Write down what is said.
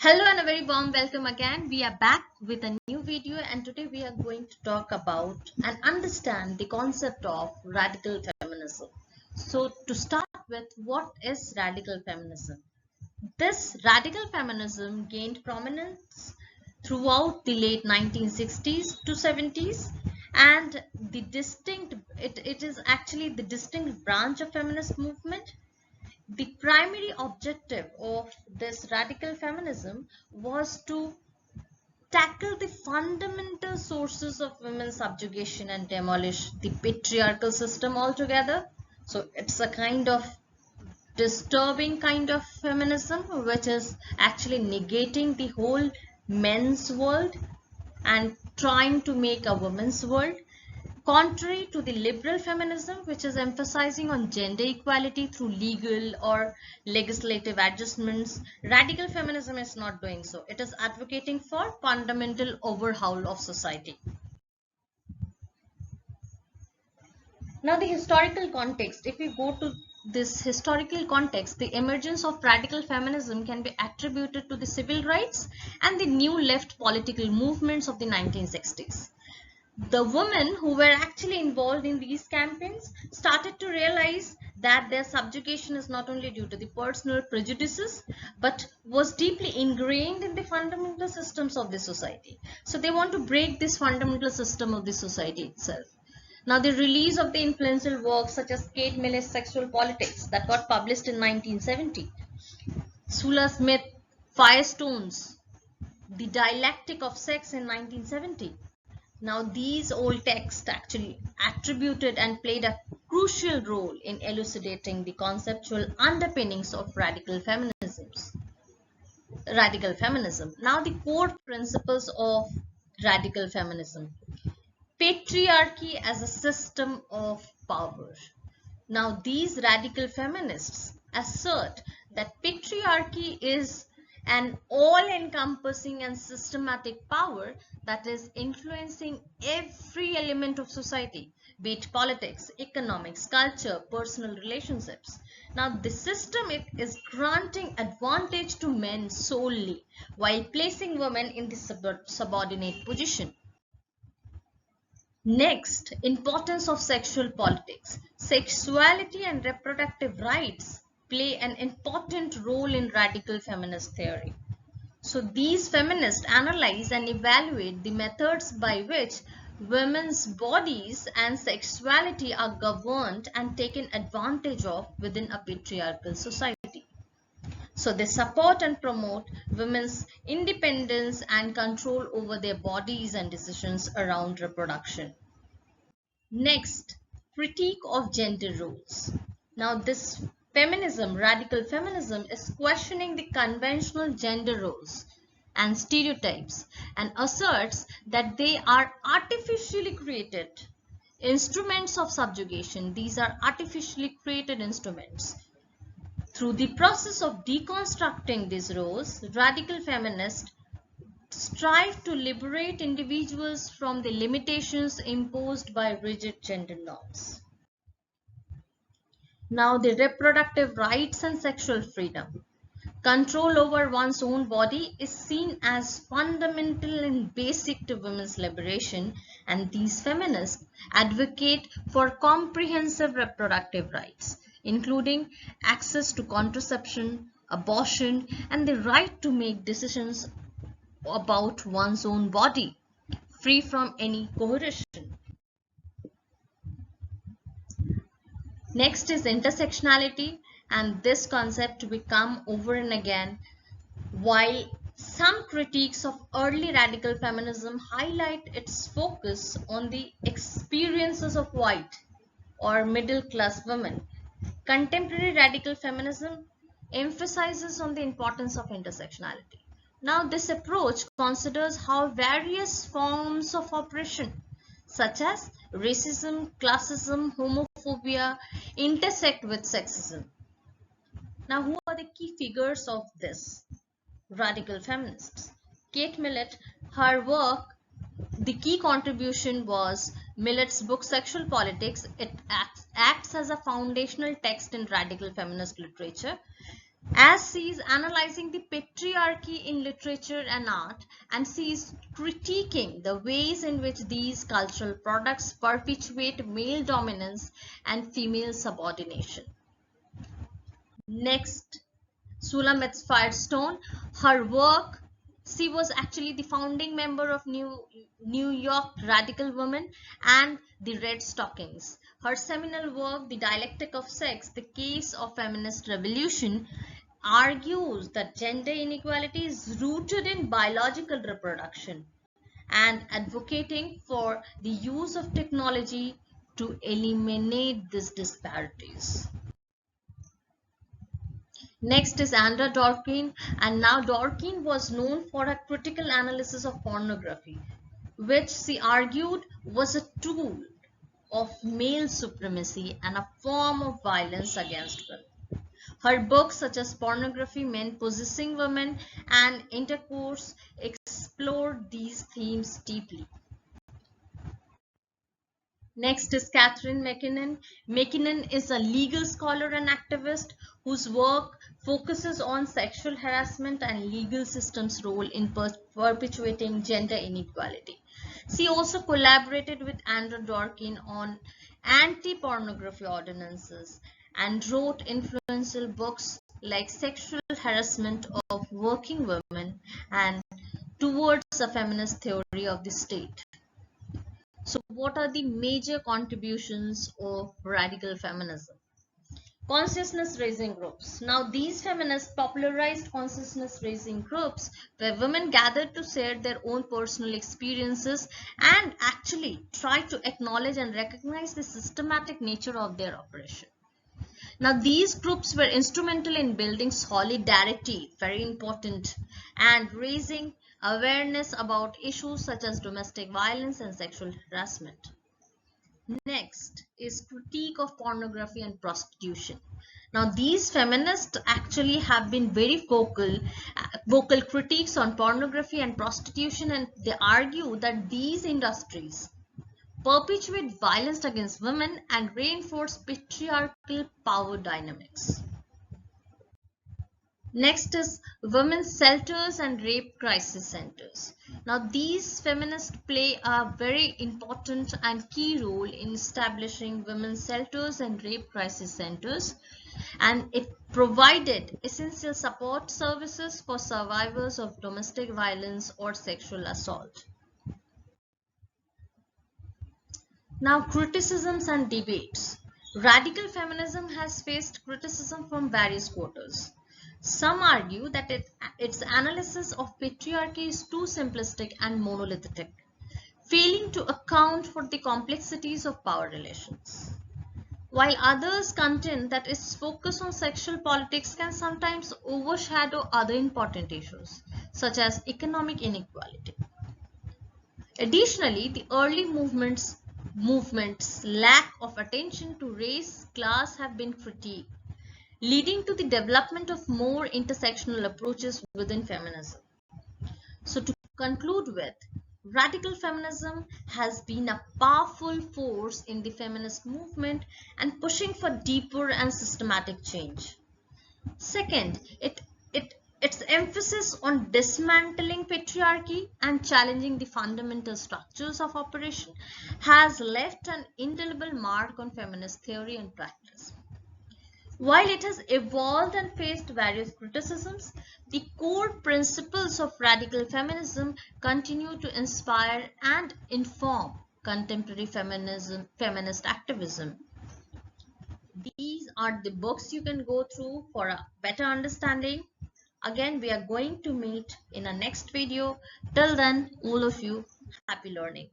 Hello and a very warm welcome again. We are back with a new video and today we are going to talk about and understand the concept of radical feminism. So to start with, what is radical feminism? This radical feminism gained prominence throughout the late 1960s to 70s and it is actually the distinct branch of feminist movement. The primary objective of this radical feminism was to tackle the fundamental sources of women's subjugation and demolish the patriarchal system altogether. So it's a kind of disturbing kind of feminism which is actually negating the whole men's world and trying to make a woman's world. Contrary to the liberal feminism, which is emphasizing on gender equality through legal or legislative adjustments, radical feminism is not doing so. It is advocating for fundamental overhaul of society. Now, the historical context, if we go to this historical context, the emergence of radical feminism can be attributed to the civil rights and the new left political movements of the 1960s. The women who were actually involved in these campaigns started to realize that their subjugation is not only due to the personal prejudices but was deeply ingrained in the fundamental systems of the society. So they want to break this fundamental system of the society itself. Now the release of the influential works such as Kate Millett's Sexual Politics that got published in 1970, Shulamith, Firestone's The Dialectic of Sex in 1970. Now these old texts actually attributed and played a crucial role in elucidating the conceptual underpinnings of radical feminism. Now the core principles of radical feminism. Patriarchy as a system of power. Now these radical feminists assert that patriarchy is an all-encompassing and systematic power that is influencing every element of society, be it politics, economics, culture, personal relationships. Now, the system is granting advantage to men solely while placing women in the subordinate position. Next, importance of sexual politics. Sexuality and reproductive rights play an important role in radical feminist theory. So these feminists analyze and evaluate the methods by which women's bodies and sexuality are governed and taken advantage of within a patriarchal society. So they support and promote women's independence and control over their bodies and decisions around reproduction. Next, critique of gender roles. Now this radical feminism, is questioning the conventional gender roles and stereotypes and asserts that they are artificially created instruments of subjugation. These are artificially created instruments. Through the process of deconstructing these roles, radical feminists strive to liberate individuals from the limitations imposed by rigid gender norms. Now the reproductive rights and sexual freedom. Control over one's own body is seen as fundamental and basic to women's liberation, and these feminists advocate for comprehensive reproductive rights, including access to contraception, abortion, and the right to make decisions about one's own body, free from any coercion. Next is intersectionality, and this concept we come over and again. While some critiques of early radical feminism highlight its focus on the experiences of white or middle class women, contemporary radical feminism emphasizes on the importance of intersectionality. Now this approach considers how various forms of oppression such as racism, classism, homophobia intersect with sexism. Now, who are the key figures of this radical feminists? Kate Millett, her work, the key contribution was Millett's book Sexual Politics. It acts as a foundational text in radical feminist literature. As she is analyzing the patriarchy in literature and art, and she is critiquing the ways in which these cultural products perpetuate male dominance and female subordination. Next, Shulamith's Firestone. Her work, she was actually the founding member of New York Radical Women and the Red Stockings. Her seminal work, The Dialectic of Sex, The Case of Feminist Revolution, argues that gender inequality is rooted in biological reproduction and advocating for the use of technology to eliminate these disparities. Next is Andrea Dworkin, and now Dworkin was known for her critical analysis of pornography, which she argued was a tool of male supremacy and a form of violence against women. Her books such as Pornography, Men Possessing Women, and Intercourse explored these themes deeply. Next is Catharine MacKinnon. MacKinnon is a legal scholar and activist whose work focuses on sexual harassment and legal systems' role in perpetuating gender inequality. She also collaborated with Andrea Dworkin on anti-pornography ordinances and wrote influential books like Sexual Harassment of Working Women and Towards a Feminist Theory of the State. So what are the major contributions of radical feminism? Consciousness raising groups. Now these feminists popularized consciousness raising groups where women gathered to share their own personal experiences and actually try to acknowledge and recognize the systematic nature of their oppression. Now these groups were instrumental in building solidarity, very important, and raising awareness about issues such as domestic violence and sexual harassment. Next is critique of pornography and prostitution. Now these feminists actually have been very vocal critiques on pornography and prostitution, and they argue that these industries perpetuate violence against women and reinforce patriarchal power dynamics. Next is women's shelters and rape crisis centers. Now these feminists play a very important and key role in establishing women's shelters and rape crisis centers, and it provided essential support services for survivors of domestic violence or sexual assault. Now criticisms and debates. Radical feminism has faced criticism from various quarters. Some argue that its analysis of patriarchy is too simplistic and monolithic, failing to account for the complexities of power relations. While others contend that its focus on sexual politics can sometimes overshadow other important issues, such as economic inequality. Additionally, the early movement's lack of attention to race, class have been critiqued, leading to the development of more intersectional approaches within feminism. So to conclude with, radical feminism has been a powerful force in the feminist movement and pushing for deeper and systematic change. Second, its emphasis on dismantling patriarchy and challenging the fundamental structures of oppression has left an indelible mark on feminist theory and practice. While it has evolved and faced various criticisms, the core principles of radical feminism continue to inspire and inform contemporary feminist activism. These are the books you can go through for a better understanding. Again, we are going to meet in a next video. Till then, all of you, happy learning.